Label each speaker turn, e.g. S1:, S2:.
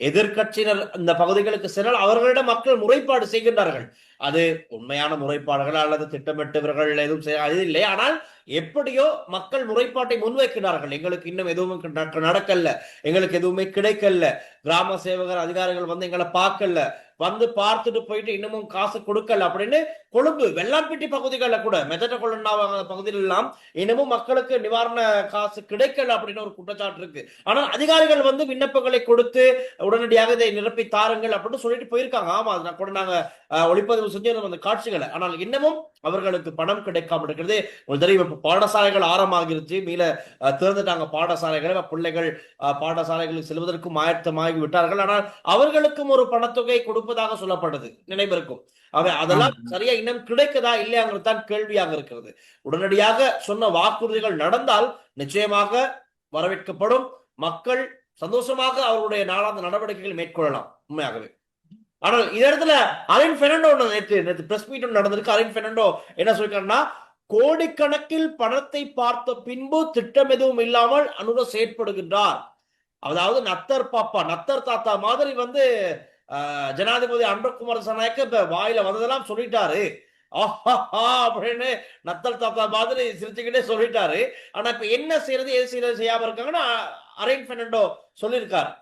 S1: எதிர்க்கட்சியினர் இந்த பகுதிகளுக்கு சென்றால் அவர்களிடம் மக்கள் முறைப்பாடு செய்கின்றார்கள். அது உண்மையான முறைப்பாடுகள் அல்லது திட்டமிட்டவர்கள் எதுவும் அது இல்லை. ஆனால் எப்படியோ மக்கள் முறைப்பாட்டை முன்வைக்கிறார்கள். எங்களுக்கு இன்னும் எதுவும் நடக்கல, எங்களுக்கு எதுவுமே கிடைக்கல, கிராம சேவகர் அதிகாரிகள் வந்து எங்களை பார்க்கல, வந்து பார்த்துட்டு போயிட்டு இன்னமும் காசு கொடுக்கல அப்படின்னு கொழும்பு வெள்ளாம்பட்டி பகுதிகளில் கூட மெதட்ட கொள்ளா பகுதியில் எல்லாம் இன்னமும் மக்களுக்கு நிவாரண காசு கிடைக்கல அப்படின்னு ஒரு குற்றச்சாட்டு இருக்கு. ஆனால் அதிகாரிகள் வந்து விண்ணப்பங்களை கொடுத்து உடனடியாக இதை நிரப்பி தாருங்கள் அப்படின்னு சொல்லிட்டு போயிருக்காங்க. ஆமா, அது கூட நாங்க ஒளிப்பதிவு செஞ்சிருந்தோம் அந்த காட்சிகளை. ஆனால் இன்னமும் அவர்களுக்கு பணம் கிடைக்காம இருக்கிறது. ஒரு தடவை பாடசாலைகள் ஆரம்பமாகிருச்சு, மீள திறந்துட்டாங்க பாடசாலைகளை, பிள்ளைகள் பாடசாலைகளுக்கு செல்வதற்கும் ஆயத்தமாகி விட்டார்கள். ஆனால் அவர்களுக்கும் ஒரு பணத்தொகை கொடுப்பதாக சொல்லப்பட்டது, நினைவிருக்கும். அதெல்லாம் சரியா இன்னும் கிடைக்குதா இல்லையாங்கிறது தான் கேள்வியாக இருக்கிறது. உடனடியாக சொன்ன வாக்குறுதிகள் நடந்தால் நிச்சயமாக வரவேற்கப்படும். மக்கள் சந்தோஷமாக அவருடைய நாளாந்த நடவடிக்கைகள் மேற்கொள்ளலாம் உண்மையாகவே. ஆனால் இந்த இடத்துல அரின் பெர்னாண்டோ நேற்று பிரஸ் மீட் நடந்திருக்கு. அரின் பெர்னாண்டோ என்ன சொல்லிருக்காருன்னா, கோடிக்கணக்கில் பணத்தை பார்த்த பின்பு திட்டம் எதுவும் இல்லாமல் அனுர செயற்படுகின்றார். அதாவது நத்தர் பாப்பா நத்தர் தாத்தா மாதிரி வந்து ஜனாதிபதி அன்பகுமார் சனாயக்க இப்ப வாயில வந்ததெல்லாம் சொல்லிட்டாரு அப்படின்னு நத்தல் தாத்தா மாதிரி சிரிச்சுக்கிட்டே சொல்லிட்டாரு. ஆனா இப்ப என்ன செய்யறது எது செய்யறது செய்யாம இருக்காங்கன்னா அரின் பெர்னாண்டோ சொல்லியிருக்காரு.